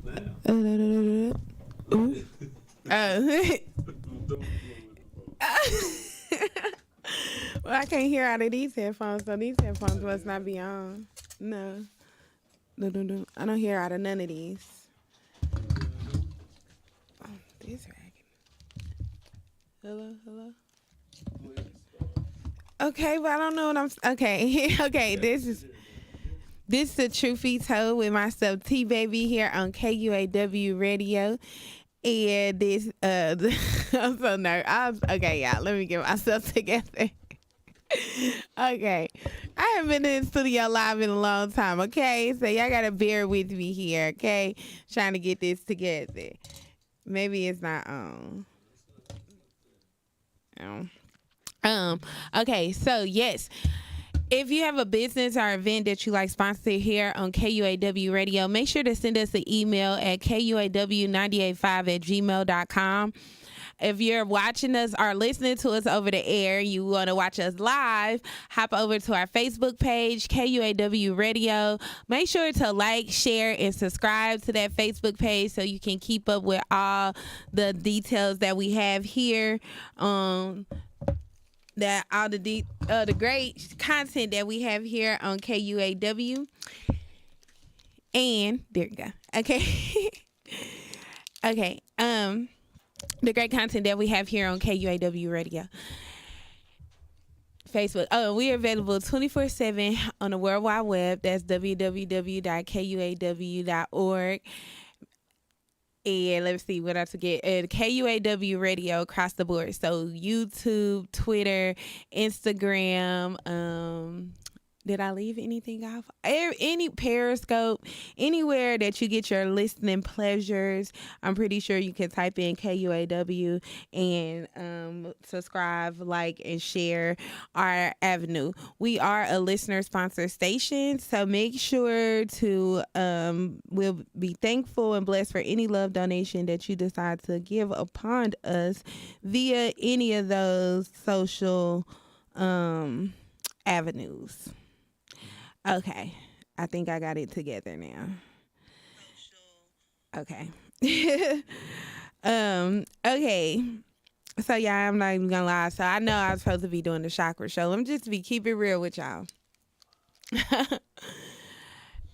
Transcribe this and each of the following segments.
Well, I can't hear out of these headphones, so these headphones must not be on. No. I don't hear out of none of these. Oh, this raggedy. Hello. Okay, but I don't know what I'm. Okay, okay. This is the Truth Be Told with myself, TbeyB, here on KUAW Radio. And this, I'm so nervous. Okay, y'all, let me get myself together. Okay, I haven't been in the studio live in a long time. Okay, so y'all gotta bear with me here. Okay, trying to get this together. Maybe it's not on. Okay, so yes. If you have a business or event that you like sponsored here on KUAW Radio, make sure to send us an email at kuaw985@gmail.com. If you're watching us or listening to us over the air, you want to watch us live, hop over to our Facebook page, KUAW Radio. Make sure to like, share, and subscribe to that Facebook page so you can keep up with all the details that we have here. That all the great content that we have here on KUAW. And there you go. Okay. Okay. The great content that we have here on KUAW Radio. Facebook. Oh, we are available 24/7 on the World Wide Web. That's www.kuaw.org. And let's see what else to get. KUAW Radio across the board. So YouTube, Twitter, Instagram. Did I leave anything off? Any Periscope, anywhere that you get your listening pleasures. I'm pretty sure you can type in KUAW and subscribe, like, and share our avenue. We are a listener-sponsored station, so make sure to we'll be thankful and blessed for any love donation that you decide to give upon us via any of those social avenues. Okay, I think I got it together now. Okay. Okay. So yeah, I'm not even gonna lie. So I know I was supposed to be doing the chakra show. Let me just keep it real with y'all.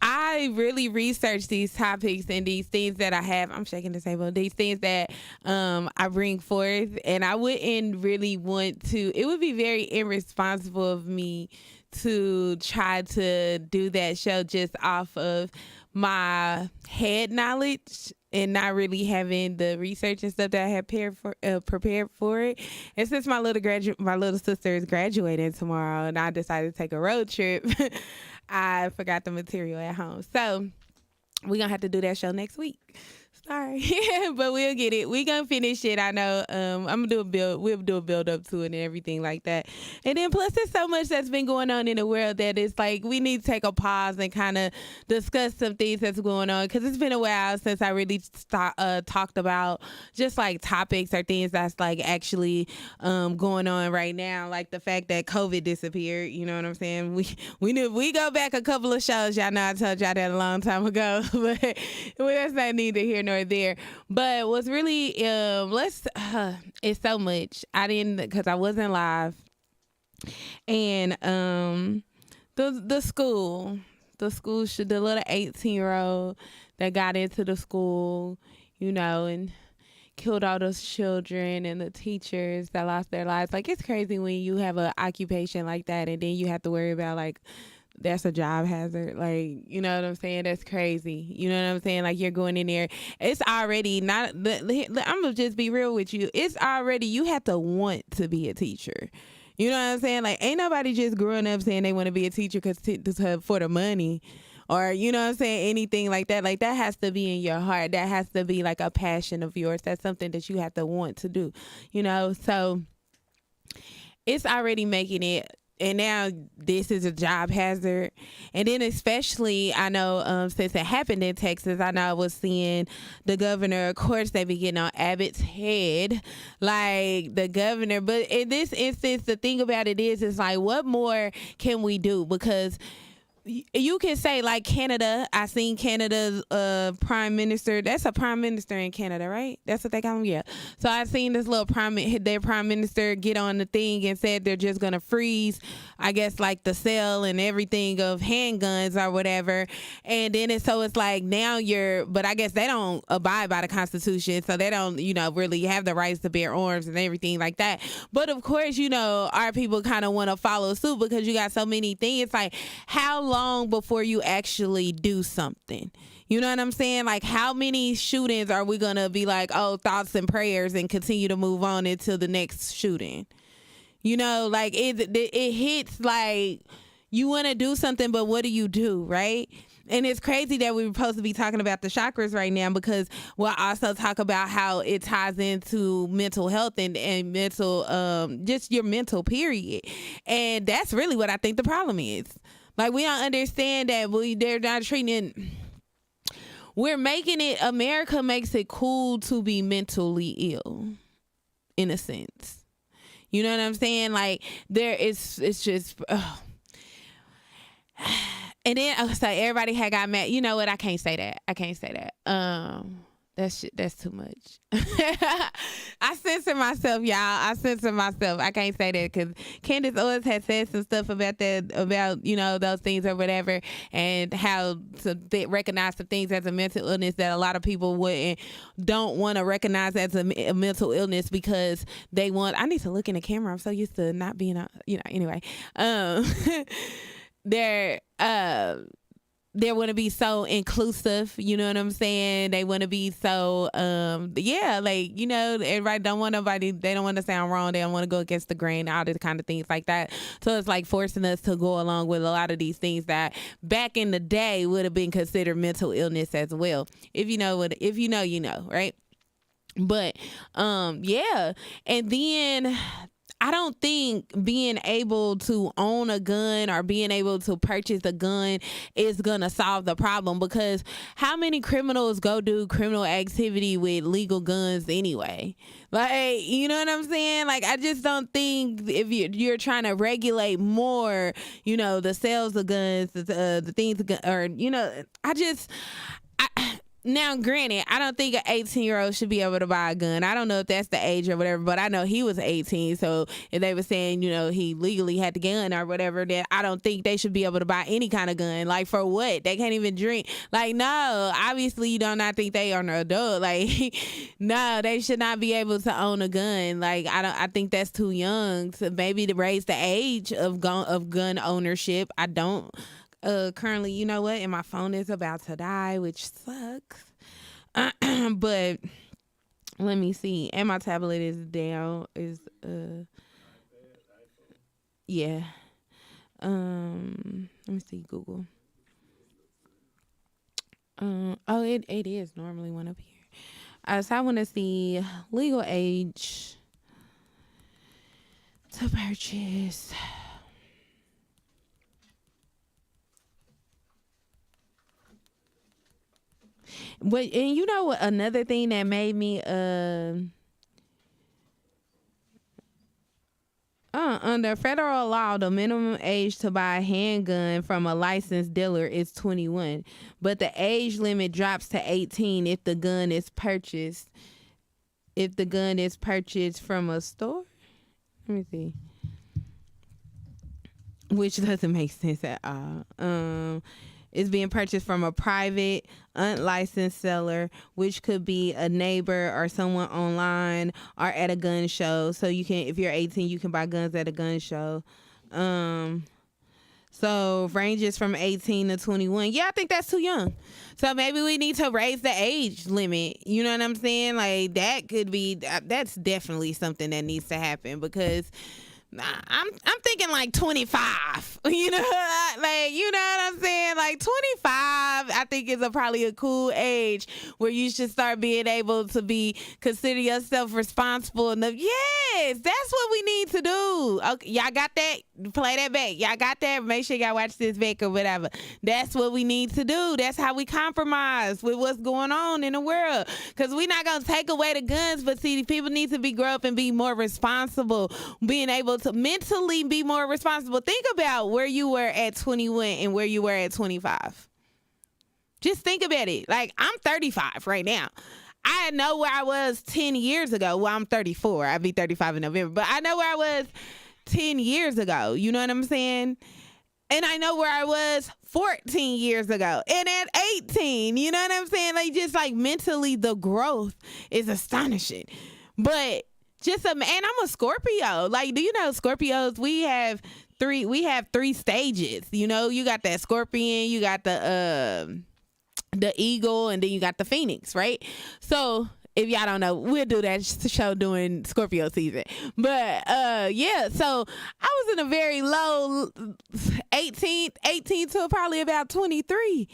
I really researched these topics and these things that I have. I'm shaking the table. These things that I bring forth, and I wouldn't really want to. It would be very irresponsible of me to try to do that show just off of my head knowledge and not really having the research and stuff that I had prepared for it. And since my little sister is graduating tomorrow, and I decided to take a road trip, I forgot the material at home. So we're gonna have to do that show next week. Sorry, but we'll get it. We're gonna finish it. I know. I'm gonna do a build. We'll do a build up to it and everything like that. And then plus, there's so much that's been going on in the world that it's like we need to take a pause and kind of discuss some things that's going on, because it's been a while since I really talked about just like topics or things that's like actually going on right now, like the fact that COVID disappeared. You know what I'm saying? We go back a couple of shows. Y'all know I told y'all that a long time ago, but that's not neither here nor there. But what's really it's so much. I didn't, because I wasn't live. And the school, the little 18-year-old that got into the school, you know, and killed all those children and the teachers that lost their lives. Like, it's crazy when you have an occupation like that and then you have to worry about, like, that's a job hazard. Like, you know what I'm saying? That's crazy. You know what I'm saying? Like, you're going in there. It's already not, I'm going to just be real with you. It's already, you have to want to be a teacher. You know what I'm saying? Like, ain't nobody just growing up saying they want to be a teacher for the money, or, you know what I'm saying, anything like that. Like, that has to be in your heart. That has to be like a passion of yours. That's something that you have to want to do, you know? So it's already making it. And now this is a job hazard. And then especially, I know since it happened in Texas, I know I was seeing the governor, of course, they be getting on Abbott's head, like the governor. But in this instance, the thing about it is like, what more can we do? Because you can say like Canada. I seen Canada's prime minister. That's a prime minister in Canada, right? That's what they call him. Yeah. So I seen this little their prime minister get on the thing and said they're just gonna freeze, I guess, like the sale and everything of handguns or whatever. And then it's like now but I guess they don't abide by the Constitution, so they don't really have the rights to bear arms and everything like that. But of course, our people kind of want to follow suit because you got so many things. It's like, how long before you actually do something? You know what I'm saying? Like, how many shootings are we going to be like, oh, thoughts and prayers, and continue to move on until the next shooting? Like it hits like you want to do something, but what do you do, right? And it's crazy that we're supposed to be talking about the chakras right now, because we'll also talk about how it ties into mental health and mental, just your mental period. And that's really what I think the problem is. Like, we don't understand that they're not treating. We're making it, America makes it cool to be mentally ill, in a sense. You know what I'm saying? Like, it's just, and then, so everybody had got mad. You know what? I can't say that. That's too much. I censor myself, y'all. I can't say that because Candace Owens had said some stuff about that, about, those things or whatever, and how to recognize the things as a mental illness that a lot of people don't want to recognize as a mental illness because they want. I need to look in the camera. I'm so used to not being, anyway. They want to be so inclusive, you know what I'm saying? They want to be so, everybody don't want nobody, they don't want to sound wrong, they don't want to go against the grain, all this kind of things like that. So it's like forcing us to go along with a lot of these things that back in the day would have been considered mental illness as well. If you know, right? But, and then I don't think being able to own a gun or being able to purchase a gun is going to solve the problem, because how many criminals go do criminal activity with legal guns anyway? Like, you know what I'm saying? Like, I just don't think if you're trying to regulate more, the sales of guns, the things, or, now, granted, I don't think an 18-year-old should be able to buy a gun. I don't know if that's the age or whatever, but I know he was 18. So if they were saying, he legally had the gun or whatever, then I don't think they should be able to buy any kind of gun. Like, for what? They can't even drink. Like, no, obviously you do not think they are an adult. Like, no, they should not be able to own a gun. Like, I think that's too young to maybe to raise the age of gun ownership. I don't. Currently, you know what? And my phone is about to die, which sucks. But let me see. And my tablet is down. Yeah. Let me see. Google. It is normally one up here. So I want to see legal age to purchase. But, and you know what, another thing that made me under federal law, the minimum age to buy a handgun from a licensed dealer is 21, but the age limit drops to 18 if the gun is purchased from a store. Let me see. Which doesn't make sense at all. Is being purchased from a private, unlicensed seller, which could be a neighbor or someone online or at a gun show. So you can, if you're 18, you can buy guns at a gun show. So ranges from 18 to 21. Yeah, I think that's too young. So maybe we need to raise the age limit. You know what I'm saying? Like, that's definitely something that needs to happen, because I'm thinking like 25, like, you know what I'm saying? Like 25, I think is probably a cool age where you should start being able to consider yourself responsible enough. Yes, that's what we need to do. Okay, y'all got that? Play that back. Y'all got that? Make sure y'all watch this back or whatever. That's what we need to do. That's how we compromise with what's going on in the world. Because we're not going to take away the guns, but see, people need to grow up and be more responsible, being able to mentally be more responsible. Think about where you were at 21 and where you were at 25. Just think about it. Like, I'm 35 right now. I know where I was 10 years ago. Well, I'm 34. I'll be 35 in November. But I know where I was 10 years ago. You know what I'm saying? And I know where I was 14 years ago and at 18. You know what I'm saying? Like, just like mentally, the growth is astonishing. But and I'm a Scorpio. Like, do you know Scorpios, we have three stages. You know, you got that Scorpion, you got the eagle, and then you got the Phoenix, right? So if y'all don't know, we'll do that show during Scorpio season. But yeah, so I was in a very low 18 to probably about 23.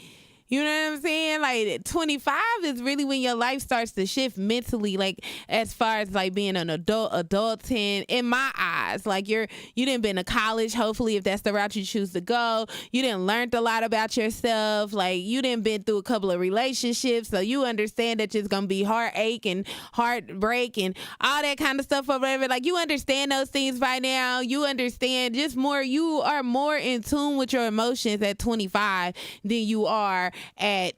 You know what I'm saying? Like 25 is really when your life starts to shift mentally, like as far as like being an adulting in my eyes. Like you didn't been to college, hopefully, if that's the route you choose to go. You didn't learned a lot about yourself. Like you didn't been through a couple of relationships, so you understand that it's gonna be heartache and heartbreak and all that kind of stuff or whatever. Like you understand those things by now. You understand just more. You are more in tune with your emotions at 25 than you are at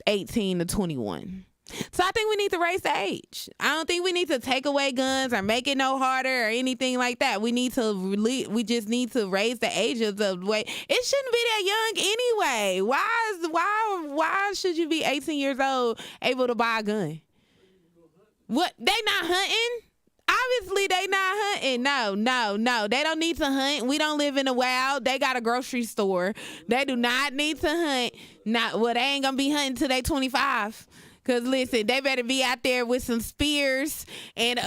18 to 21. So I think we need to raise the age. I don't think we need to take away guns or make it no harder or anything like that. We just need to raise the age of the way. It shouldn't be that young anyway. Why should you be 18 years old able to buy a gun? What? They not hunting? Obviously, they not hunting. No. They don't need to hunt. We don't live in the wild. They got a grocery store. They do not need to hunt. They ain't going to be hunting till they 25. Because, listen, they better be out there with some spears and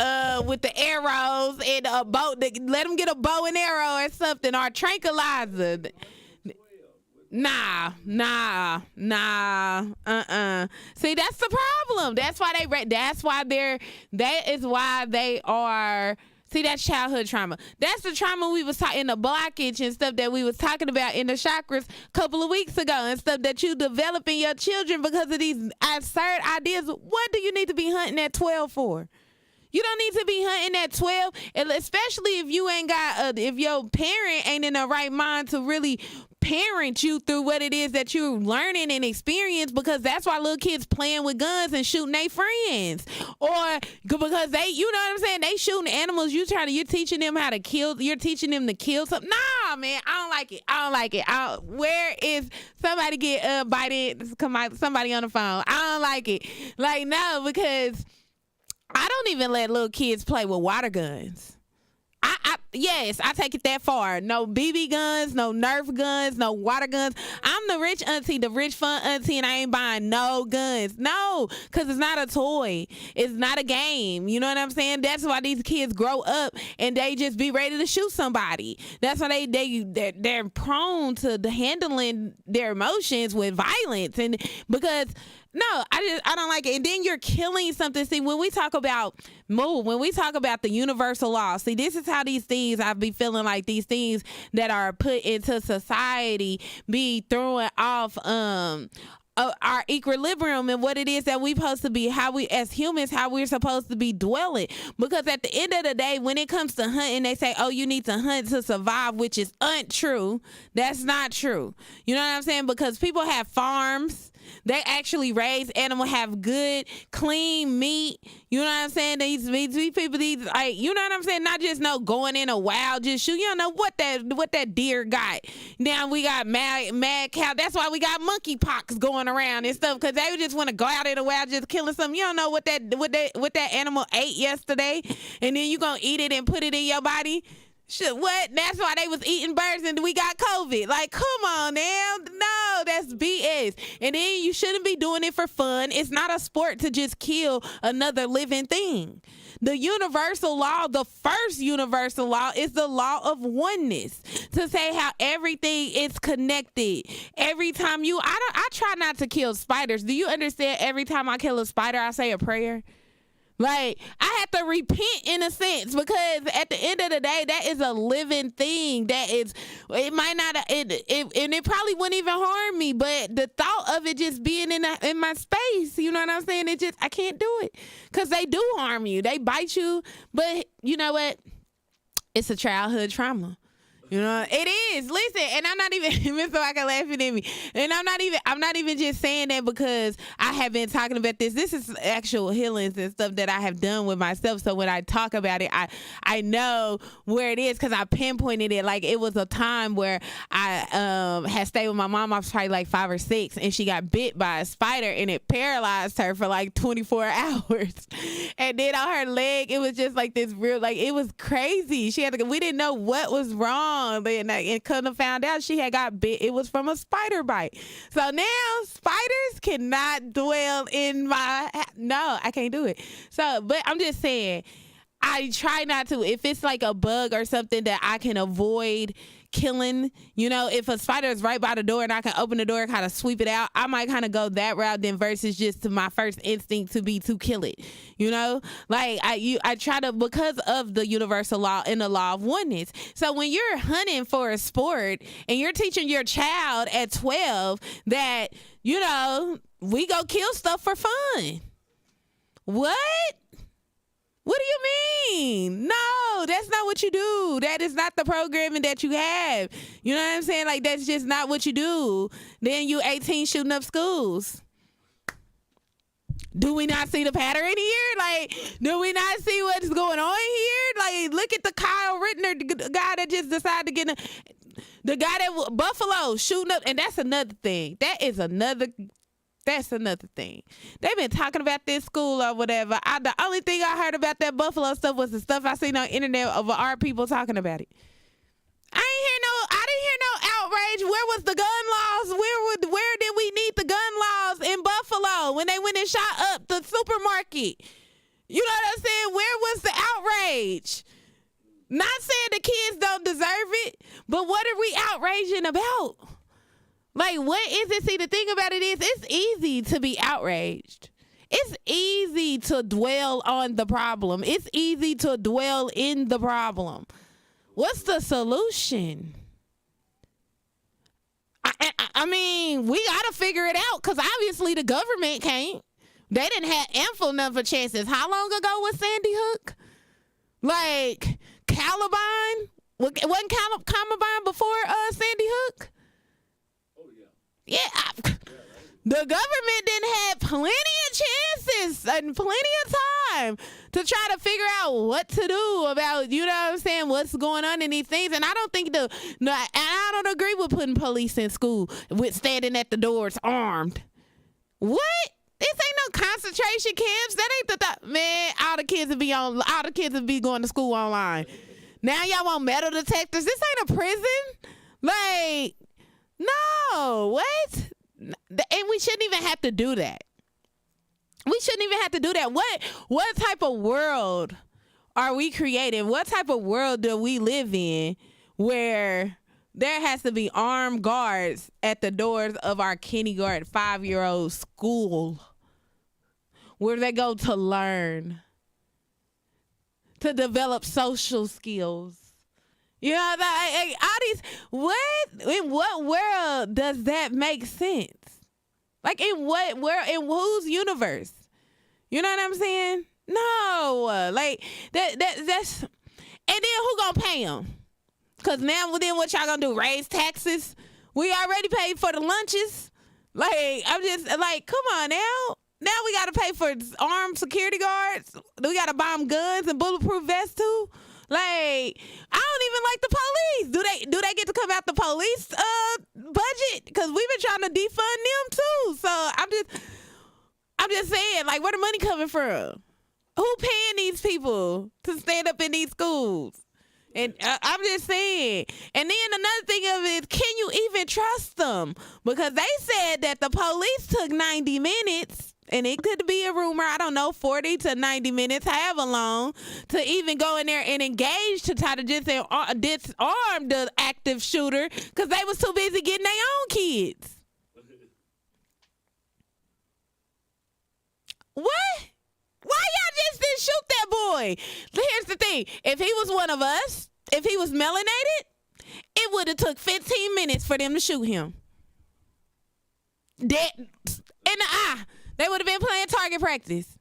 with the arrows and a bow. Let them get a bow and arrow or something, or a tranquilizer. Nah. See, that's the problem. That's why they are. See, that's childhood trauma. That's the trauma we was talking in the blockage and stuff that we was talking about in the chakras a couple of weeks ago and stuff that you develop in your children because of these absurd ideas. What do you need to be hunting at 12 for? You don't need to be hunting at 12, especially if you ain't got, if your parent ain't in the right mind to really parent you through what it is that you're learning and experience, because that's why little kids playing with guns and shooting their friends, or because they, you know what I'm saying, they shooting animals. You're teaching them how to kill. You're teaching them to kill something. Nah, man, I don't like it. Where is somebody get bited? Somebody on the phone. I don't like it. Like, no, because I don't even let little kids play with water guns. Yes, I take it that far. No BB guns, no Nerf guns, no water guns. I'm the rich auntie, the rich fun auntie, and I ain't buying no guns. No, because it's not a toy. It's not a game. You know what I'm saying? That's why these kids grow up and they just be ready to shoot somebody. That's why they're prone to handling their emotions with violence, and because no, I don't like it. And then you're killing something. See, when we talk about the universal law, see, this is how these things, I be feeling like these things that are put into society be throwing off our equilibrium and what it is that we supposed to be, how we as humans, how we're supposed to be dwelling. Because at the end of the day, when it comes to hunting, they say, oh, you need to hunt to survive, which is untrue. That's not true. You know what I'm saying? Because people have farms. They actually raise animals, have good, clean meat. You know what I'm saying? These people, like, you know what I'm saying? Not just going in a wild, just shoot. You don't know what that deer got. Now we got mad cow. That's why we got monkeypox going around and stuff, because they just want to go out in the wild just killing something. You don't know what that animal ate yesterday, and then you gonna eat it and put it in your body. What? That's why they was eating birds and we got COVID. Like, come on now. No, that's BS. And then you shouldn't be doing it for fun. It's not a sport to just kill another living thing. The universal law, the first universal law, is the law of oneness, to say how everything is connected. Every time I try not to kill spiders. Do you understand? Every time I kill a spider, I say a prayer. Like, I have to repent in a sense, because at the end of the day, that is a living thing. It might not, and it probably wouldn't even harm me, but the thought of it just being in my space, you know what I'm saying? I can't do it, because they do harm you. They bite you, but you know what? It's a childhood trauma. You know, it is. Listen, and I'm not even, Miss Waka laughing at me. And I'm not even just saying that because I have been talking about this. This is actual healings and stuff that I have done with myself. So when I talk about it, I know where it is, because I pinpointed it. Like, it was a time where I had stayed with my mom. I was probably like 5 or 6, and she got bit by a spider, and it paralyzed her for like 24 hours. And then on her leg, it was just like this real, like, it was crazy. We didn't know what was wrong. And couldn't have found out she had got bit. It was from a spider bite. So now spiders cannot dwell in my. No, I can't do it. So, but I'm just saying, I try not to. If it's like a bug or something that I can avoid killing, you know, if a spider is right by the door and I can open the door and kind of sweep it out, I might kind of go that route then, versus just to my first instinct to kill it, you know. Like, I try to, because of the universal law and the law of oneness. So when you're hunting for a sport and you're teaching your child at 12 that, you know, we go kill stuff for fun, what do you mean? No, that's not what you do. That is not the programming that you have. You know what I'm saying? Like, that's just not what you do. Then you 18 shooting up schools. Do we not see the pattern here? Like, do we not see what's going on here? Like, look at the Kyle Rittner, the guy that just decided to get the guy that Buffalo shooting up. And that's another thing. That's another thing. They've been talking about this school or whatever. The only thing I heard about that Buffalo stuff was the stuff I seen on the internet of our people talking about it. I didn't hear no outrage. Where was the gun laws? Where did we need the gun laws in Buffalo when they went and shot up the supermarket? You know what I'm saying? Where was the outrage? Not saying the kids don't deserve it, but what are we outraging about? Like, what is it? See, the thing about it is, it's easy to be outraged. It's easy to dwell on the problem. It's easy to dwell in the problem. What's the solution? I mean, we got to figure it out, because obviously the government can't. They didn't have ample enough of chances. How long ago was Sandy Hook? Like, Columbine? Wasn't Columbine before Sandy Hook? Yeah, the government didn't have plenty of chances and plenty of time to try to figure out what to do about, you know what I'm saying, what's going on in these things. And I don't think and I don't agree with putting police in school with standing at the doors armed. What? This ain't no concentration camps. That ain't the thought. Man, all the kids would be going to school online. Now y'all want metal detectors? This ain't a prison. Like, no, what? And we shouldn't even have to do that. What type of world are we creating? What type of world do we live in where there has to be armed guards at the doors of our kindergarten 5-year-old school, where they go to learn, to develop social skills? You know, in what world does that make sense? Like, in what world, in whose universe? You know what I'm saying? No, like that's, and then who gonna pay them? Cause now, then what y'all gonna do? Raise taxes? We already paid for the lunches. Like, I'm just like, come on now. Now we gotta pay for armed security guards. We gotta buy them guns and bulletproof vests too. Like, I don't even like the police. Do they get to come out the police budget? Because we've been trying to defund them too. So I'm just saying, like, where the money coming from? Who paying these people to stand up in these schools? And I'm just saying. And then another thing of it is, can you even trust them? Because they said that the police took 90 minutes and it could be a rumor, I don't know, 40 to 90 minutes, however long, to even go in there and engage to try to just disarm the active shooter because they was too busy getting their own kids. What? Why y'all just didn't shoot that boy? Here's the thing. If he was one of us, if he was melanated, it would have took 15 minutes for them to shoot him. Dead in the eye. They would have been playing target practice.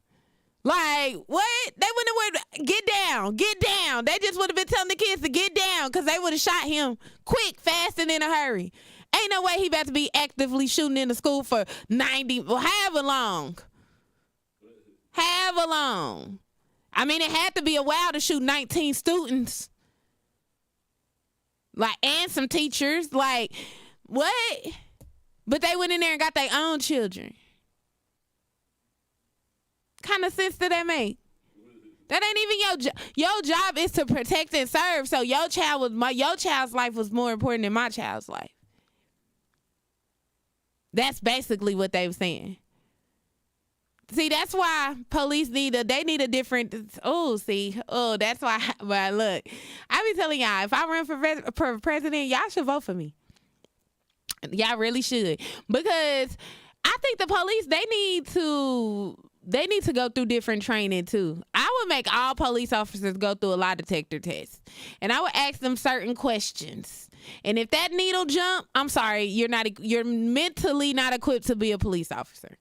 Like, what? They wouldn't have get down. They just would have been telling the kids to get down because they would have shot him quick, fast, and in a hurry. Ain't no way he about to be actively shooting in the school for 90, or however long. I mean, it had to be a while to shoot 19 students. Like, and some teachers. Like, what? But they went in there and got their own children. Kind of sense do that make? That ain't even your job. Your job is to protect and serve. So your child's life was more important than my child's life. That's basically what they were saying. See, that's why police need a different, that's why, but look, I be telling y'all, if I run for president, y'all should vote for me. Y'all really should. Because I think the police, they need to go through different training too. I would make all police officers go through a lie detector test. And I would ask them certain questions. And if that needle jump, I'm sorry, you're mentally not equipped to be a police officer.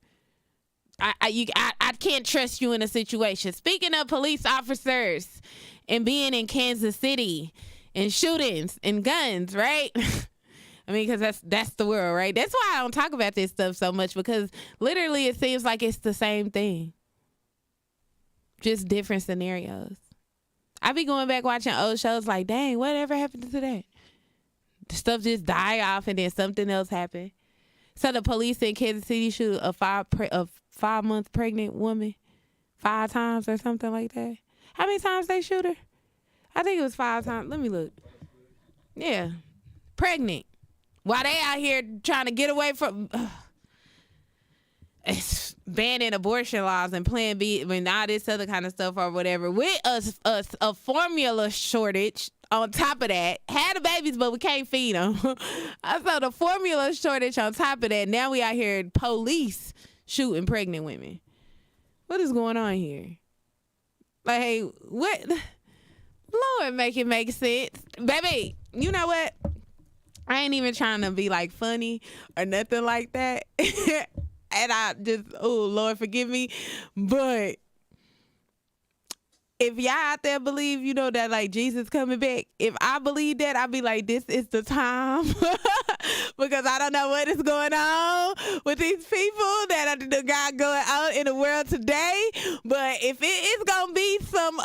I can't trust you in a situation. Speaking of police officers and being in Kansas City and shootings and guns, right? I mean, because that's the world, right? That's why I don't talk about this stuff so much, because literally it seems like it's the same thing. Just different scenarios. I be going back watching old shows like, dang, whatever happened to that? The stuff just die off and then something else happened. So the police in Kansas City shoot a 5-month pregnant woman 5 times or something like that. How many times they shoot her? I think it was 5 times. Let me look. Yeah. Pregnant. While they out here trying to get away from banning abortion laws and Plan B and all this other kind of stuff or whatever, with a formula shortage on top of that. Had the babies, but we can't feed them. I saw the formula shortage on top of that. Now we out here police shooting pregnant women. What is going on here? Like, hey, what? Lord, make it make sense. Baby, you know what? I ain't even trying to be like funny or nothing like that. And I just, oh, Lord, forgive me. But if y'all out there believe, you know, that like Jesus coming back, if I believe that, I'll be like, this is the time. Because I don't know what is going on with these people that got going on in the world today. But if it is going to be some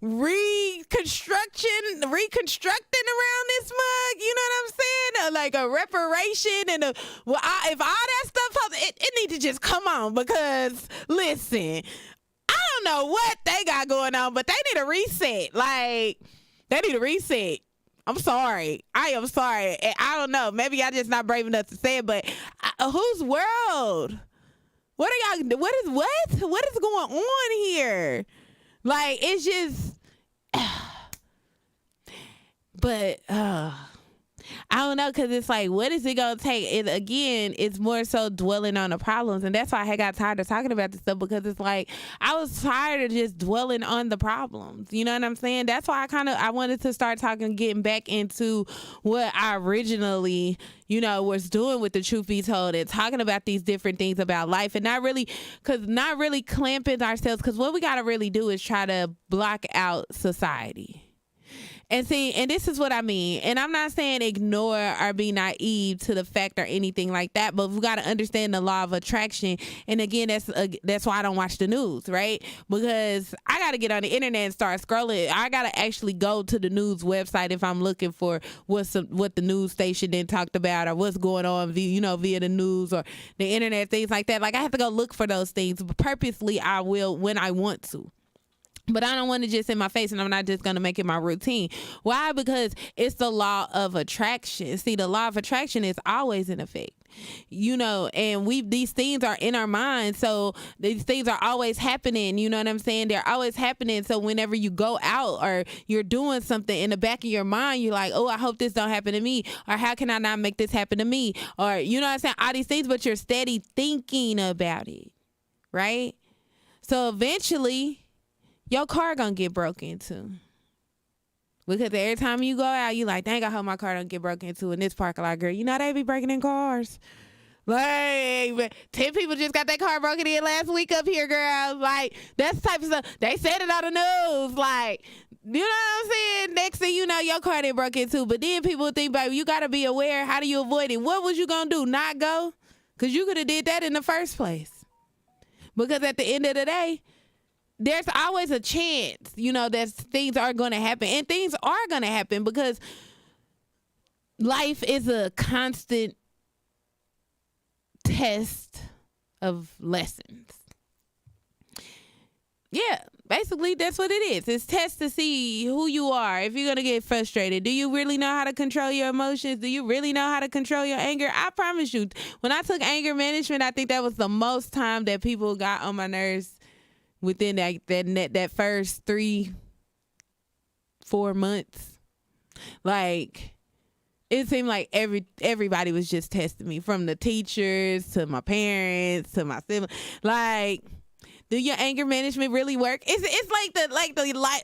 reconstructing around this mug, you know what I'm saying? Like a reparation and if all that stuff, it need to just come on. Because listen, I don't know what they got going on, but they need a reset. Like, they need a reset. I'm sorry. I am sorry. I don't know. Maybe I just not brave enough to say it, but whose world? What are y'all? What is going on here? Like, it's just, but I don't know, because it's like, what is it going to take? And again, it's more so dwelling on the problems. And that's why I got tired of talking about this stuff, because it's like, I was tired of just dwelling on the problems. You know what I'm saying? That's why I wanted to start getting back into what I originally, you know, was doing with the Truth Be Told, and talking about these different things about life, and not really clamping ourselves, because what we got to really do is try to block out society. And see, and this is what I mean. And I'm not saying ignore or be naive to the fact or anything like that, but we got to understand the law of attraction. And again, that's why I don't watch the news, right? Because I got to get on the internet and start scrolling. I got to actually go to the news website if I'm looking for what the news station then talked about, or what's going on via the news or the internet, things like that. Like, I have to go look for those things. But purposely, I will when I want to. But I don't want it just in my face, and I'm not just going to make it my routine. Why? Because it's the law of attraction. See, the law of attraction is always in effect, and these things are in our minds. So these things are always happening. You know what I'm saying? They're always happening. So whenever you go out or you're doing something, in the back of your mind, you're like, oh, I hope this don't happen to me. Or how can I not make this happen to me? Or, you know what I'm saying? All these things, but you're steady thinking about it, right? So eventually your car gonna get broke into. Because every time you go out, you like, dang, I hope my car don't get broken into in this parking lot, girl. You know they be breaking in cars. Like, 10 people just got their car broken in last week up here, girl. Like, that's the type of stuff. They said it on the news. Like, you know what I'm saying? Next thing you know, your car didn't broke into. But then people think, baby, you got to be aware. How do you avoid it? What was you going to do? Not go? Because you could have did that in the first place. Because at the end of the day, there's always a chance, that things are going to happen. And things are going to happen because life is a constant test of lessons. Yeah, basically that's what it is. It's test to see who you are. If you're going to get frustrated, do you really know how to control your emotions? Do you really know how to control your anger? I promise you, when I took anger management, I think that was the most time that people got on my nerves within that first 3-4 months. Like, it seemed like everybody was just testing me, from the teachers to my parents to my siblings. Like, do your anger management really work? It's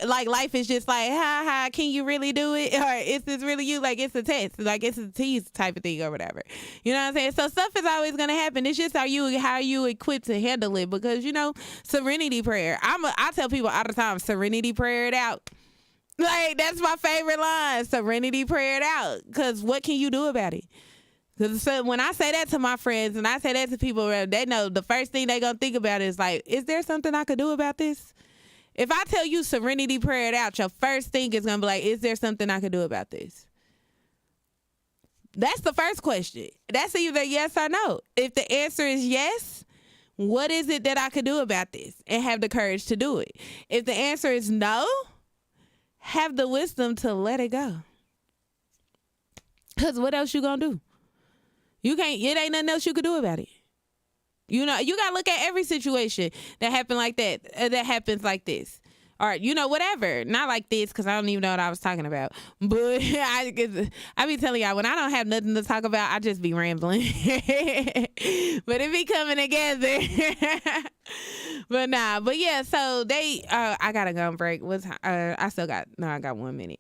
like life is just like, ha, can you really do it? Or is this really you? Like, it's a test, like it's a tease type of thing or whatever. You know what I'm saying? So stuff is always gonna happen. It's just how you equipped to handle it. Because serenity prayer. I tell people all the time, serenity prayer it out. Like, that's my favorite line. Serenity prayer it out. Because what can you do about it? Because when I say that to my friends and I say that to people, they know the first thing they going to think about is like, is there something I could do about this? If I tell you serenity prayer it out, your first thing is going to be like, is there something I could do about this? That's the first question. That's either yes or no. If the answer is yes, what is it that I could do about this? And have the courage to do it. If the answer is no, have the wisdom to let it go. Because what else you going to do? It ain't nothing else you could do about it. You got to look at every situation that happened like that, that happens like this. Or, whatever. Not like this, because I don't even know what I was talking about. But I be telling y'all, when I don't have nothing to talk about, I just be rambling. But it be coming together. But yeah, so they, I got to go on break. I got 1 minute.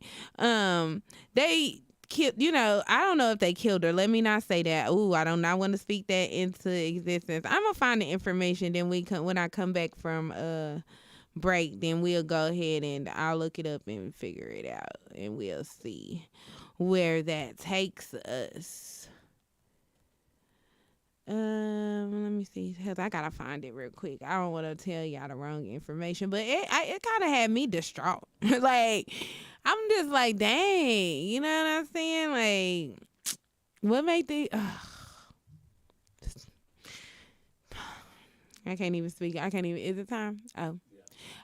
They killed, I don't know if they killed her. Let me not say that. Ooh, I don't want to speak that into existence. I'm gonna find the information. Then when I come back from break, then we'll go ahead and I'll look it up and figure it out, and we'll see where that takes us. Let me see, because I gotta find it real quick. I don't want to tell y'all the wrong information, but it kind of had me distraught. Like, I'm just like, dang, you know what I'm saying? Like, what made the? I can't even speak. Is it time? Oh.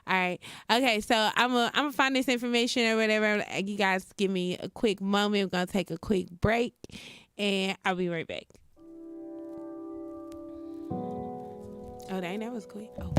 All right. Okay, so I'm gonna find this information or whatever. You guys give me a quick moment. We're gonna take a quick break, and I'll be right back. Oh, dang, that was quick. Oh.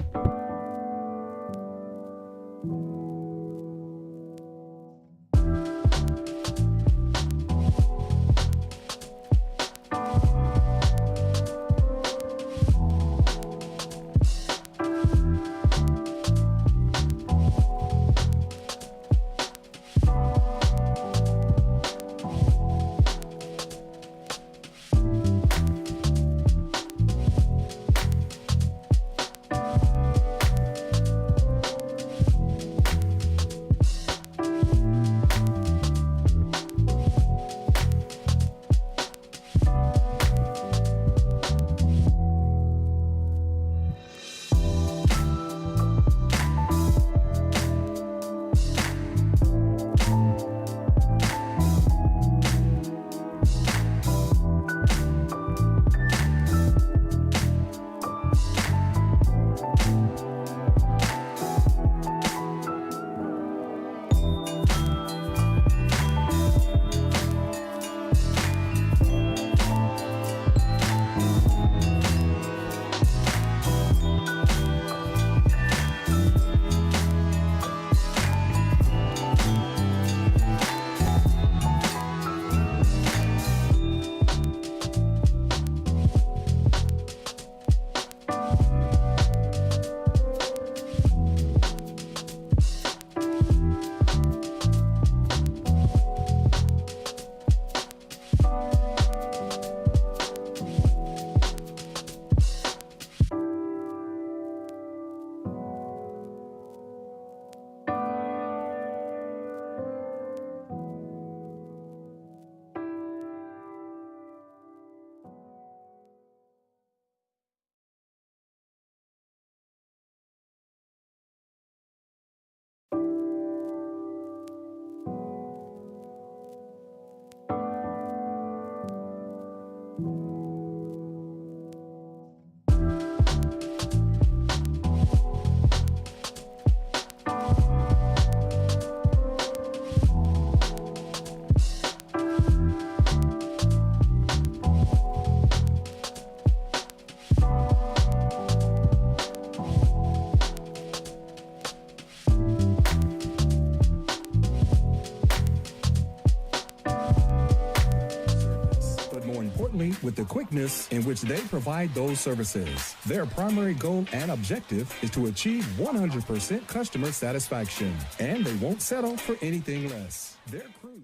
importantly, with the quickness in which they provide those services. Their primary goal and objective is to achieve 100% customer satisfaction, and they won't settle for anything less. Their crews.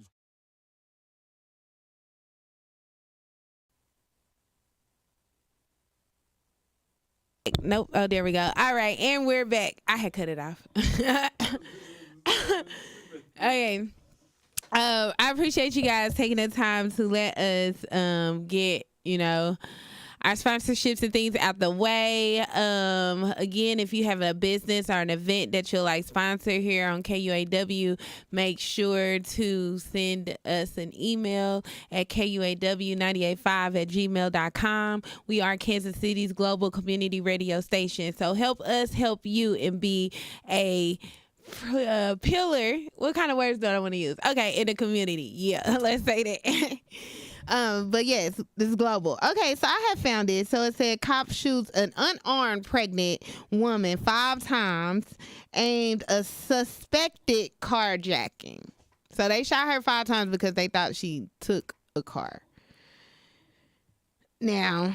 Nope. Oh, there we go. All right, and we're back. I had cut it off. Okay. I appreciate you guys taking the time to let us get, our sponsorships and things out the way. Again, if you have a business or an event that you'll like sponsor here on KUAW, make sure to send us an email at KUAW985@gmail.com. We are Kansas City's global community radio station. So help us help you and be a pillar. What kind of words do I want to use? Okay, in the community. Yeah, let's say that. But yes, this is global. Okay, so I have found it. So it said cop shoots an unarmed pregnant woman 5 times aimed a suspected carjacking. So they shot her 5 times because they thought she took a car. Now,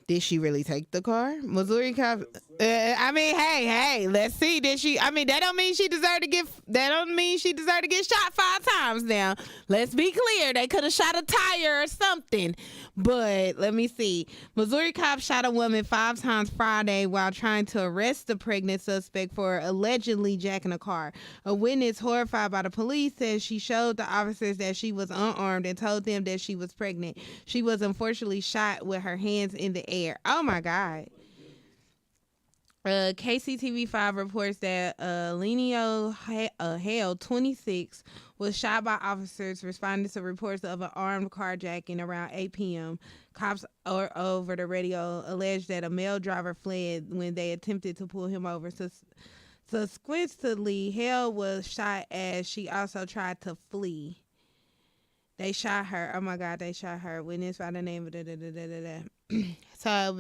did she really take the car? Missouri cop. Hey, let's see. Did she? That don't mean she deserved to get. That don't mean she deserved to get shot 5 times. Now, let's be clear. They could have shot a tire or something. But let me see. Missouri cops shot a woman 5 times Friday while trying to arrest the pregnant suspect for allegedly jacking a car. A witness, horrified by the police, says she showed the officers that she was unarmed and told them that she was pregnant. She was unfortunately shot with her hands in the air. Oh my God. KCTV5 reports that Lenio Hale, 26, was shot by officers responding to reports of an armed carjacking around 8 p.m. Cops over the radio alleged that a male driver fled when they attempted to pull him over. Subsequently, Hale was shot as she also tried to flee. They shot her. Oh my God, they shot her. Witness by the name of So I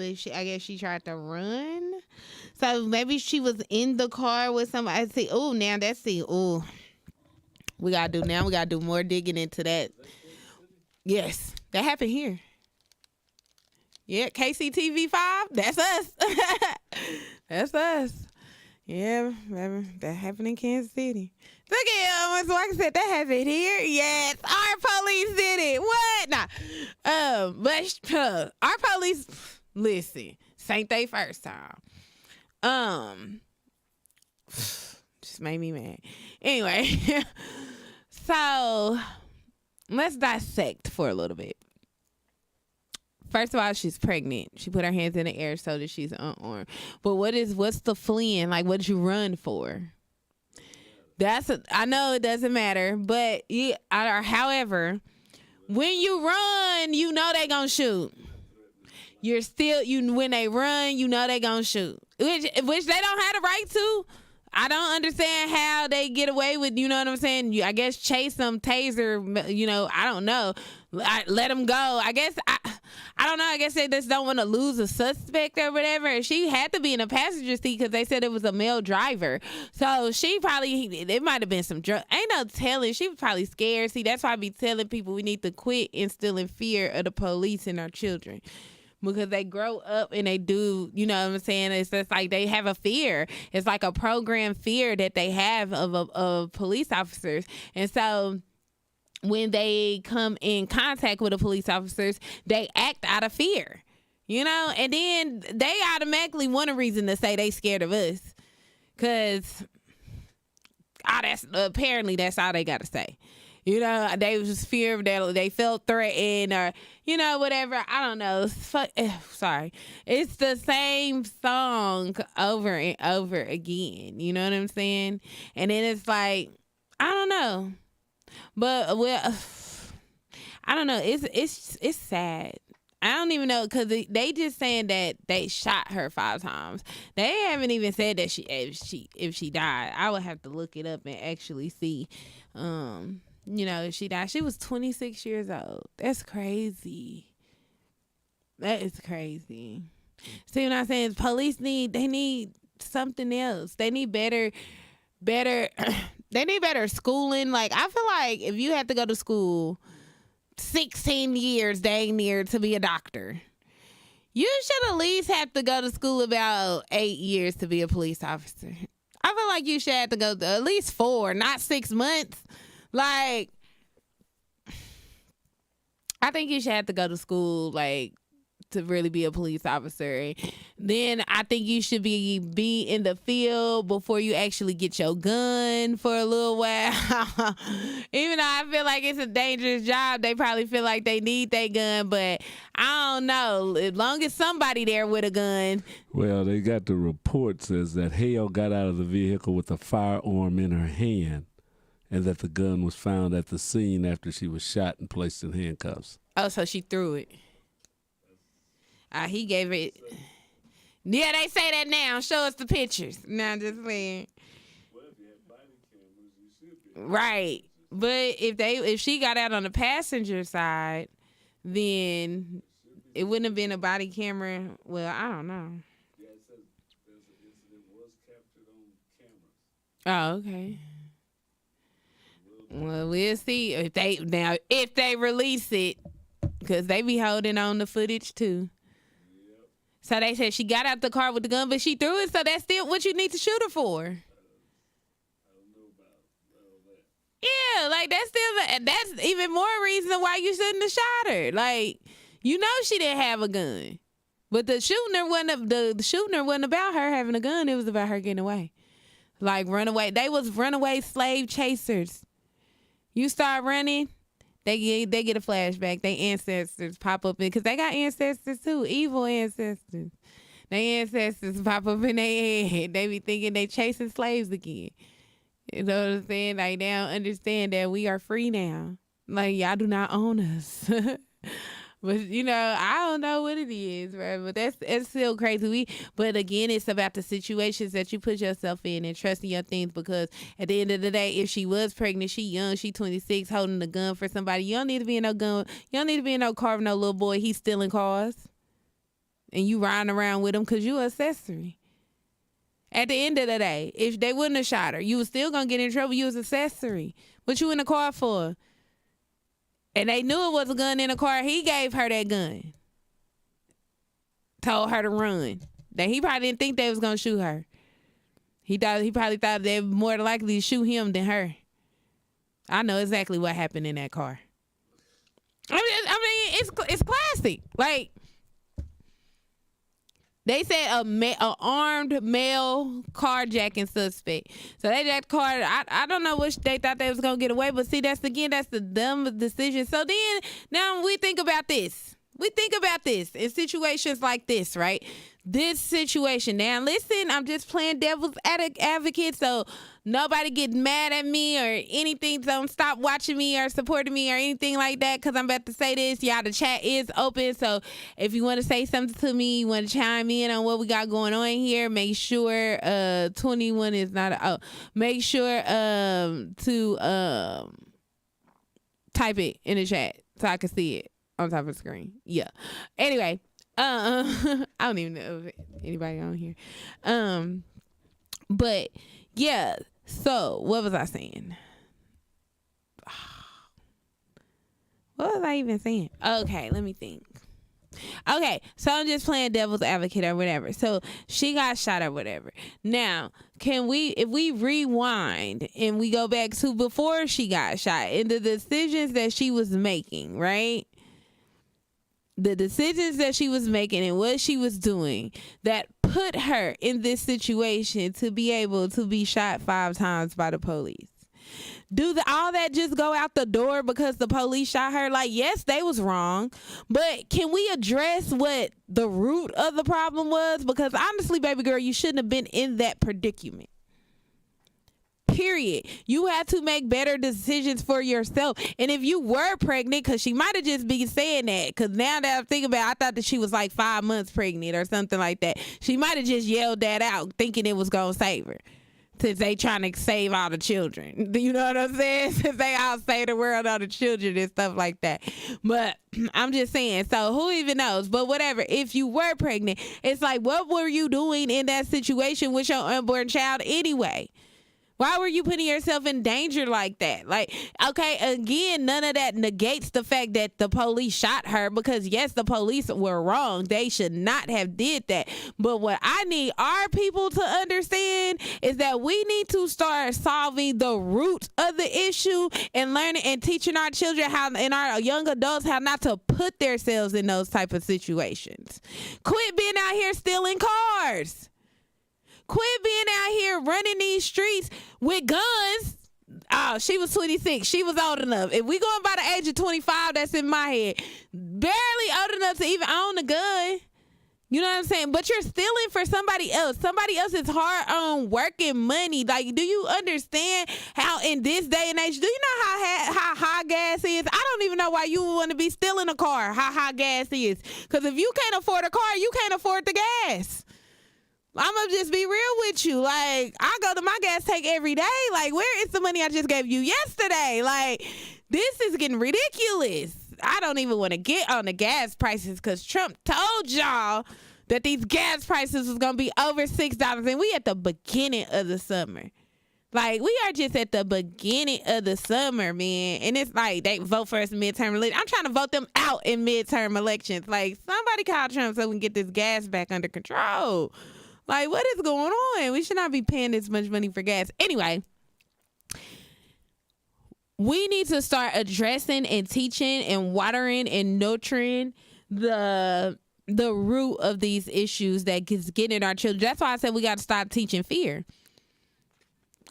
guess she tried to run. So maybe she was in the car with somebody. I see. Oh, now that's the. Oh, we gotta do more digging into that. Yes, that happened here. Yeah, KCTV5. That's us. That's us. Yeah, baby, that happened in Kansas City. Look at Ms. Walker said that happened here. Yes, our police did it. What? Nah. But our police, listen, this ain't they first time. Just made me mad. Anyway, so let's dissect for a little bit. First of all, she's pregnant. She put her hands in the air so that she's unarmed. But what's the fleeing? Like, what did you run for? I know it doesn't matter, but however, when you run, you know they gonna shoot. When they run, you know they gonna shoot, which they don't have the right to. I don't understand how they get away with, you know what I'm saying? I guess chase them, taser, I don't know. Let them go. I guess, I don't know. I guess they just don't want to lose a suspect or whatever. She had to be in a passenger seat because they said it was a male driver. So it might have been some drug. Ain't no telling. She was probably scared. See, that's why I be telling people we need to quit instilling fear of the police in our children. Because they grow up and they do, you know what I'm saying? It's just like they have a fear. It's like a programmed fear that they have of police officers. And so when they come in contact with the police officers, they act out of fear, and then they automatically want a reason to say they scared of us. Because apparently that's all they got to say. They was just fear that they felt threatened or, whatever. I don't know. Sorry. It's the same song over and over again. You know what I'm saying? And then it's like, I don't know. But, I don't know. It's sad. I don't even know because they just saying that they shot her 5 times. They haven't even said that if she died. I would have to look it up and actually see, if she died. She was 26 years old. That's crazy. That is crazy. See what I'm saying? Police need something else. They need better they need better schooling. Like, I feel like if you have to go to school 16 years dang near to be a doctor. You should at least have to go to school about 8 years to be a police officer. I feel like you should have to go to at least 4, not 6 months. Like, I think you should have to go to school, like, to really be a police officer. Then I think you should be in the field before you actually get your gun for a little while. Even though I feel like it's a dangerous job, they probably feel like they need their gun, but I don't know. As long as somebody there with a gun. Well, they got the report says that Hale got out of the vehicle with a firearm in her hand and that the gun was found at the scene after she was shot and placed in handcuffs. Oh, so she threw it. He gave it. Yeah, they say that now. Show us the pictures. Now, just saying. Well, if you had body cameras, you should be. Right, but if she got out on the passenger side, then it wouldn't have been a body camera. Well, I don't know. Yeah, it says the incident was captured on cameras. Oh, okay. Well, we'll see if they release it, because they be holding on the footage too. So they said she got out the car with the gun, but she threw it, so that's still what you need to shoot her for. I don't know about that. Yeah, like that's even more reason why you shouldn't have shot her. Like, you know she didn't have a gun. But the shooting wasn't about her having a gun, it was about her getting away. Like runaway. They was runaway slave chasers. You start running, they get a flashback. They ancestors pop up in, because they got ancestors too, evil ancestors. They ancestors pop up in their head. They be thinking they chasing slaves again. You know what I'm saying? Like, they don't understand that we are free now. Like, y'all do not own us. But, you know, I don't know what it is, right? But it's still crazy. But again, it's about the situations that you put yourself in and trusting your things, because at the end of the day, if she was pregnant, she young, she 26, holding a gun for somebody. You don't need to be in no gun. You don't need to be in no car with no little boy. He's stealing cars. And you riding around with him because you an accessory. At the end of the day, if they wouldn't have shot her, you was still going to get in trouble. You was accessory. What you in the car for? And they knew it was a gun in the car. He gave her that gun. Told her to run. That he probably didn't think they was going to shoot her. He probably thought they were more likely to shoot him than her. I know exactly what happened in that car. I mean, it's classic. Like, they said a armed male carjacking suspect. So they jacked the car. I don't know what they thought they was going to get away. But see, that's the dumb decision. So then, now we think about this. In situations like this, right? This situation. Now, listen, I'm just playing devil's advocate, so nobody get mad at me or anything. Don't stop watching me or supporting me or anything like that, because I'm about to say this. Y'all, the chat is open, so if you want to say something to me, you want to chime in on what we got going on here, make sure 21 is not make sure to type it in the chat so I can see it on top of the screen. Yeah. Anyway, I don't even know if anybody on here. But yeah, so what was I saying? What was I even saying? Okay, let me think. Okay, so I'm just playing devil's advocate or whatever. So she got shot or whatever. Now, if we rewind and we go back to before she got shot and the decisions that she was making, right? The decisions that she was making and what she was doing that put her in this situation to be able to be shot 5 times by the police. All that just go out the door because the police shot her? Like, yes, they was wrong, but can we address what the root of the problem was? Because honestly, baby girl, you shouldn't have been in that predicament. Period. You had to make better decisions for yourself. And if you were pregnant, because she might have just been saying that, because now that I'm thinking about it, I thought that she was like 5 months pregnant or something like that. She might have just yelled that out thinking it was going to save her. Since they trying to save all the children. You know what I'm saying? Since they all save the world, all the children and stuff like that. But I'm just saying, so who even knows? But whatever, if you were pregnant, it's like, what were you doing in that situation with your unborn child anyway? Why were you putting yourself in danger like that? Like, okay, again, none of that negates the fact that the police shot her, because yes, the police were wrong. They should not have did that. But what I need our people to understand is that we need to start solving the root of the issue and learning and teaching our children how, and our young adults, how not to put themselves in those type of situations. Quit being out here stealing cars. Quit being out here running these streets with guns. Oh, she was 26. She was old enough. If we going by the age of 25, that's in my head. Barely old enough to even own a gun. You know what I'm saying? But you're stealing for somebody else. Somebody else's hard-earned working money. Like, do you understand how in this day and age, do you know how high gas is? I don't even know why you would want to be stealing a car, how high gas is. Because if you can't afford a car, you can't afford the gas. I'm going to just be real with you. Like, I go to my gas tank every day. Like, where is the money I just gave you yesterday? Like, this is getting ridiculous. I don't even want to get on the gas prices because Trump told y'all that these gas prices was going to be over $6. And we at the beginning of the summer. Like, we are just at the beginning of the summer, man. And it's like they vote for us in midterm elections. I'm trying to vote them out in midterm elections. Like, somebody call Trump so we can get this gas back under control. Like, what is going on? We should not be paying this much money for gas. Anyway, we need to start addressing and teaching and watering and nurturing the root of these issues that gets getting our children. That's why I said we got to stop teaching fear.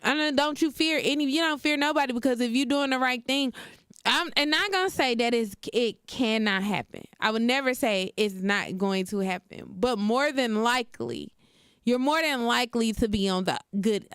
Don't you fear you don't fear nobody, because if you're doing the right thing, I'm not going to say that it cannot happen. I would never say it's not going to happen, but more than likely, you're more than likely to be on the good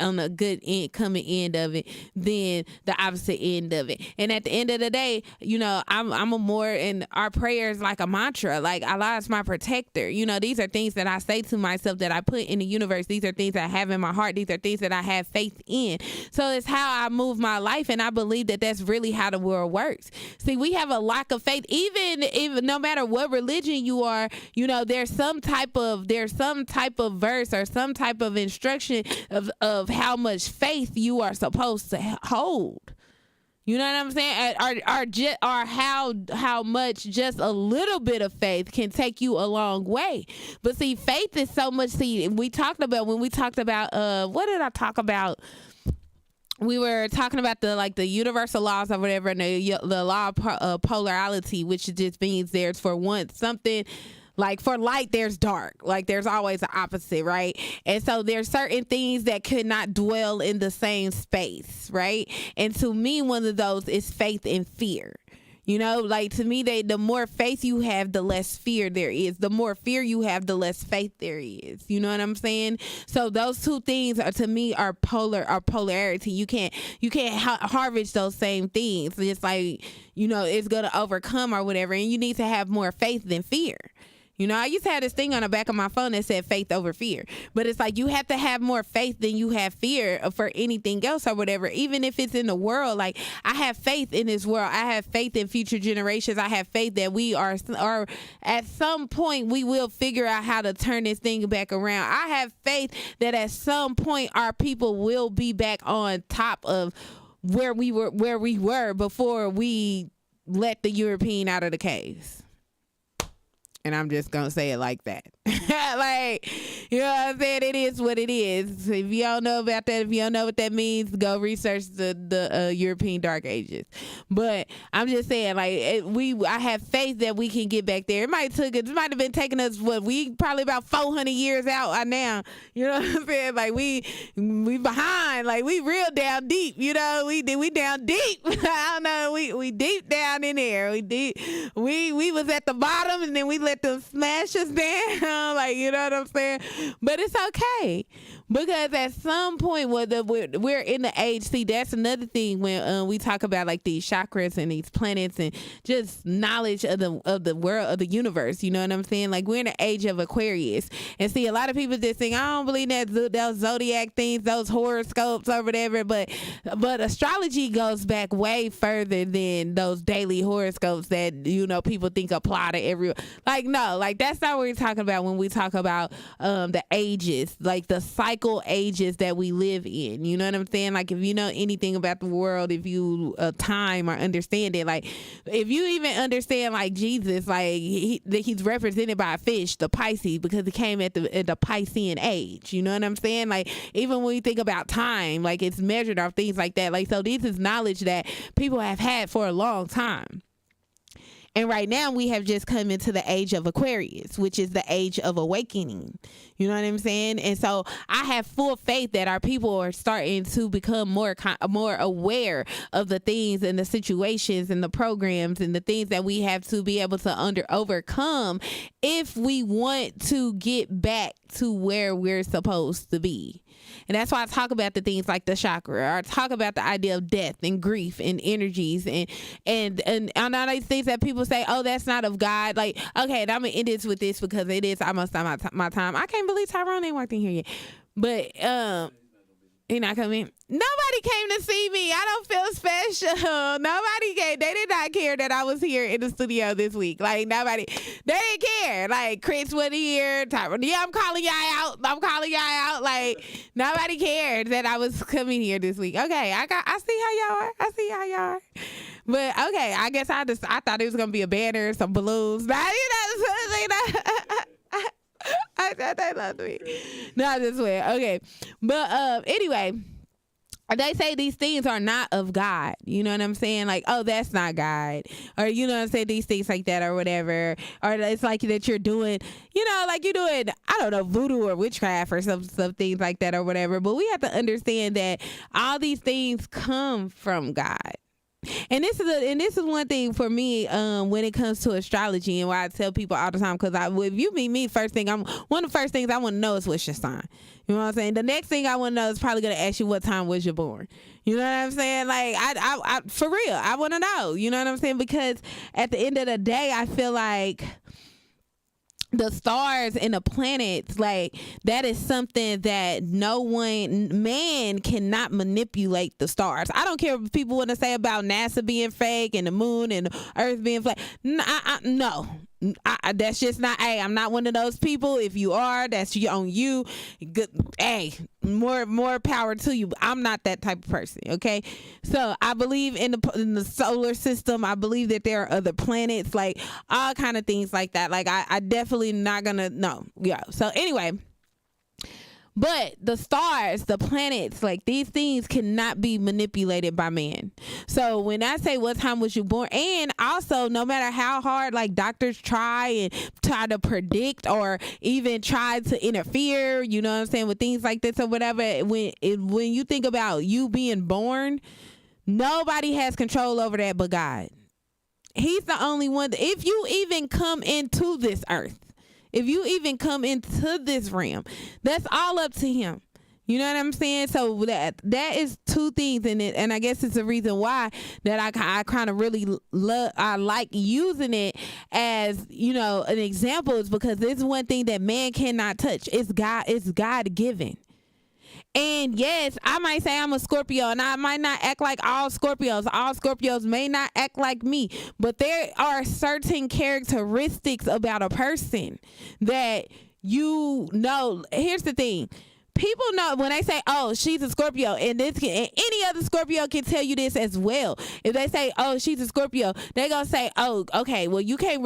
end, coming end of it than the opposite end of it. And at the end of the day, you know, I'm a more, and our prayers like a mantra, like Allah is my protector. You know, these are things that I say to myself, that I put in the universe. These are things I have in my heart. These are things that I have faith in. So it's how I move my life, and I believe that that's really how the world works. See, we have a lack of faith, even no matter what religion you are. You know, there's some type of verse or some type of instruction of how much faith you are supposed to hold. You know what I'm saying? Or how much just a little bit of faith can take you a long way. But see, faith is so much. See, when we talked about what did I talk about? We were talking about the universal laws or whatever, and the law of polarity, which just means there's for one something. Like, for light, there's dark. Like, there's always the opposite, right? And so there's certain things that could not dwell in the same space, right? And to me, one of those is faith and fear. You know, like, to me, the more faith you have, the less fear there is. The more fear you have, the less faith there is. You know what I'm saying? So those two things are, to me, are polarity. You can't harvest those same things. It's like, you know, it's going to overcome or whatever. And you need to have more faith than fear. You know, I used to have this thing on the back of my phone that said faith over fear. But it's like you have to have more faith than you have fear for anything else or whatever, even if it's in the world. Like, I have faith in this world. I have faith in future generations. I have faith that we are at some point we will figure out how to turn this thing back around. I have faith that at some point our people will be back on top of where we were before we let the European out of the caves. And I'm just going to say it like that. Like, you know what I'm saying? It is what it is. If you don't know about that, if you don't know what that means, go research the European Dark Ages. But I'm just saying, like, I have faith that we can get back there. It might have been taking us, we probably about 400 years out now. You know what I'm saying? Like, we behind. Like, we real down deep. You know, we down deep. I don't know. We deep down in there. We was at the bottom, and then we let them smash us down. Like, you know what I'm saying? But it's okay, because at some point we're in the age. See, that's another thing when we talk about like these chakras and these planets and just knowledge of the world, of the universe. You know what I'm saying? Like, we're in the age of Aquarius, and see, a lot of people just think, I don't believe that those zodiac things, those horoscopes or whatever. But astrology goes back way further than those daily horoscopes that, you know, people think apply to everyone. Like, no, like, that's not what we're talking about when we talk about the ages, like the cycle cycle ages that we live in. You know what I'm saying? Like, if you know anything about the world, if you time or understand it, like if you even understand like Jesus, like he's represented by a fish, the Pisces, because he came at the Piscean age. You know what I'm saying? Like, even when you think about time, like it's measured off things like that. Like, so this is knowledge that people have had for a long time. And right now we have just come into the age of Aquarius, which is the age of awakening. You know what I'm saying? And so I have full faith that our people are starting to become more aware of the things and the situations and the programs and the things that we have to be able to overcome if we want to get back to where we're supposed to be. And that's why I talk about the things like the chakra, or I talk about the idea of death and grief and energies and all these things that people say, oh, that's not of God. Like, okay, and I'm gonna end this with this because it is almost my time. I can't believe Tyrone ain't walked in here yet, but he not coming. Nobody came to see me. I don't feel special. Nobody came. They did not care that I was here in the studio this week. Like, nobody, they didn't care. Like, Chris wasn't here. Tyrone, yeah, I'm calling y'all out. Like, nobody cared that I was coming here this week. Okay, I see how y'all are. But okay, I guess I thought it was gonna be a banner, some balloons. Now, I thought they loved me. No, this way. Okay. But anyway, they say these things are not of God. You know what I'm saying? Like, oh, that's not God. Or, you know what I'm saying? These things like that or whatever. Or it's like that you're doing, you know, like you're doing, I don't know, voodoo or witchcraft or some things like that or whatever. But we have to understand that all these things come from God. And this is one thing for me when it comes to astrology, and why I tell people all the time, because if you meet me, one of the first things I want to know is what's your sign. You know what I'm saying? The next thing I want to know is probably going to ask you what time was you born. You know what I'm saying? Like, I for real, I want to know. You know what I'm saying? Because at the end of the day, I feel like the stars and the planets, like, that is something that man cannot manipulate the stars. I don't care if people want to say about NASA being fake and the moon and the earth being fake. No. That's just not. Hey, I'm not one of those people. If you are, that's on you. Good. Hey, more power to you. I'm not that type of person. Okay, so I believe in the solar system. I believe that there are other planets, like all kind of things like that. Like I definitely not gonna no. Yeah. So anyway. But the stars, the planets, like these things cannot be manipulated by man. So when I say what time was you born, and also no matter how hard like doctors try to predict or even try to interfere, you know what I'm saying, with things like this or whatever, when you think about you being born, nobody has control over that but God. He's the only one. If you even come into this earth, if you even come into this realm, that's all up to him. You know what I'm saying? So that is two things in it, and I guess it's the reason why that I kind of really I like using it as, you know, an example, is because it's one thing that man cannot touch. It's God given. And yes, I might say I'm a Scorpio, and I might not act like all Scorpios. All Scorpios may not act like me, but there are certain characteristics about a person that, you know. Here's the thing. People know when they say, oh, she's a Scorpio, and any other Scorpio can tell you this as well. If they say, oh, she's a Scorpio, they gonna say, oh, okay, well,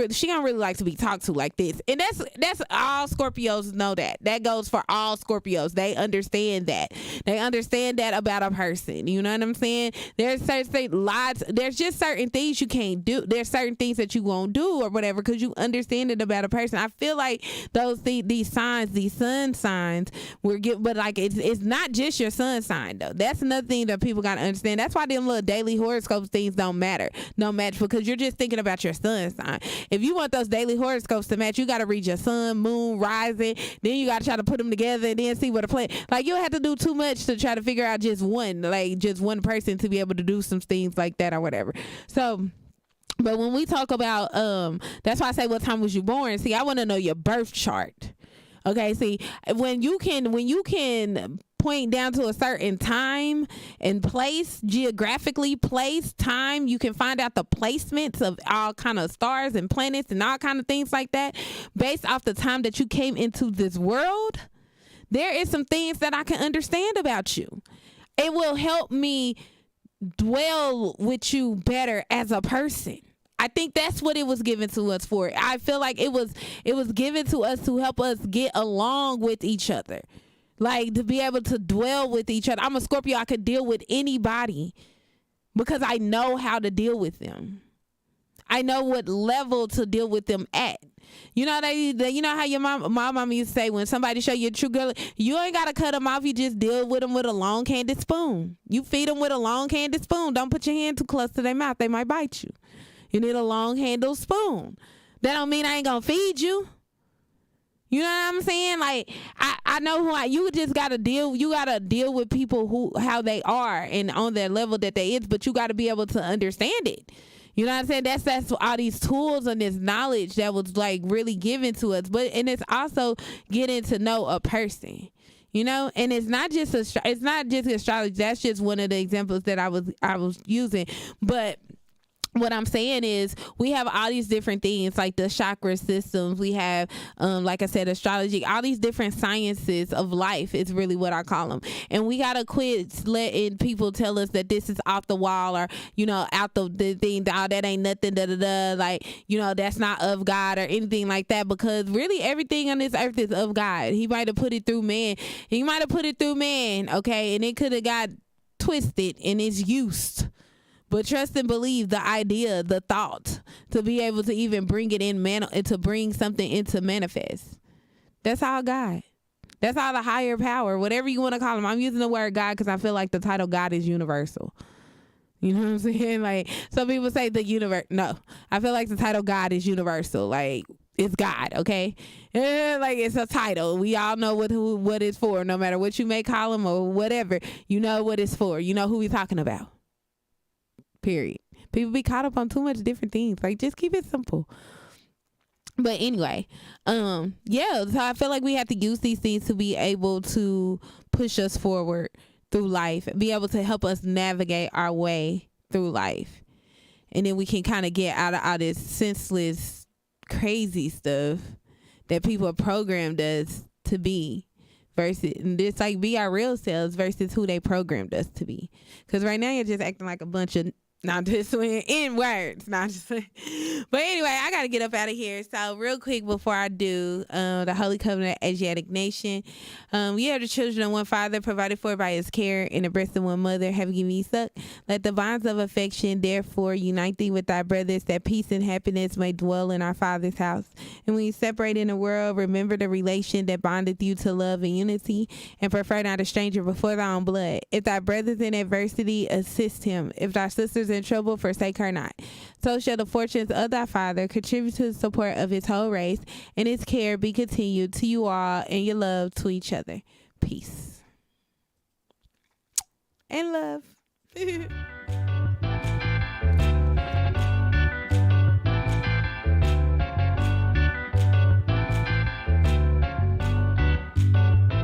she don't really like to be talked to like this. And that's all Scorpios know that. That goes for all Scorpios. They understand that. They understand that about a person. You know what I'm saying? There's just certain things you can't do. There's certain things that you won't do or whatever, because you understand it about a person. I feel like these signs, these sun signs, but like it's not just your sun sign though. That's another thing that people gotta understand. That's why them little daily horoscopes things don't match, because you're just thinking about your sun sign. If you want those daily horoscopes to match, you gotta read your sun, moon, rising. Then you gotta try to put them together and then see what a planet. Like, you'll have to do too much to try to figure out just one person to be able to do some things like that or whatever. So. But when we talk about, that's why I say, what time was you born? See, I want to know your birth chart. Okay, see, when you can point down to a certain time and place, geographically place, time, you can find out the placements of all kind of stars and planets and all kind of things like that based off the time that you came into this world. there is some things that I can understand about you. It will help me dwell with you better as a person. I think that's what it was given to us for. I feel like it was given to us to help us get along with each other. Like, to be able to dwell with each other. I'm a Scorpio. I could deal with anybody because I know how to deal with them. I know what level to deal with them at. You know you know how your mom used to say, when somebody show you a true girl, you ain't gotta cut them off. You just deal with them with a long handed spoon. You feed them with a long handed spoon. Don't put your hand too close to their mouth. They might bite you. You need a long handled spoon. That don't mean I ain't gonna feed you. You know what I'm saying? Like, I know you just gotta deal with people how they are and on their level that they is, but you gotta be able to understand it. You know what I'm saying? That's all these tools and this knowledge that was like really given to us. And it's also getting to know a person, you know. And it's not just astrology. That's just one of the examples that I was using. But what I'm saying is, we have all these different things like the chakra systems. We have, like I said, astrology, all these different sciences of life is really what I call them. And we got to quit letting people tell us that this is off the wall, or, you know, out the thing, oh, that ain't nothing, like, you know, that's not of God or anything like that, because really everything on this earth is of God. He might have put it through man. Okay? And it could have got twisted in its use. But trust and believe the idea, the thought, to be able to even bring it in, to bring something into manifest. That's all God. That's all the higher power, whatever you want to call him. I'm using the word God because I feel like the title God is universal. You know what I'm saying? Like, some people say the universe. No, I feel like the title God is universal. Like, it's God, okay? Like, it's a title. We all know what it's for. No matter what you may call him or whatever, you know what it's for. You know who we're talking about. Period. People be caught up on too much different things. Like, just keep it simple. But anyway, yeah, so I feel like we have to use these things to be able to push us forward through life, be able to help us navigate our way through life. And then we can kind of get out of all this senseless, crazy stuff that people have programmed us to be, versus, and just like be our real selves versus who they programmed us to be. Because right now you're just acting like a bunch of, not just in words, not just. But anyway, I got to get up out of here. So real quick before I do, the Holy Covenant Asiatic Nation, we are the children of one Father, provided for by his care, in the breast of one mother, having given me suck. Let the bonds of affection therefore unite thee with thy brothers, that peace and happiness may dwell in our Father's house. And when you separate in the world, remember the relation that bondeth you to love and unity, and prefer not a stranger before thy own blood. If thy brother's in adversity, assist him. If thy sister's in trouble, forsake her not. So shall the fortunes of thy Father contribute to the support of his whole race, and his care be continued to you all, and your love to each other. Peace and love.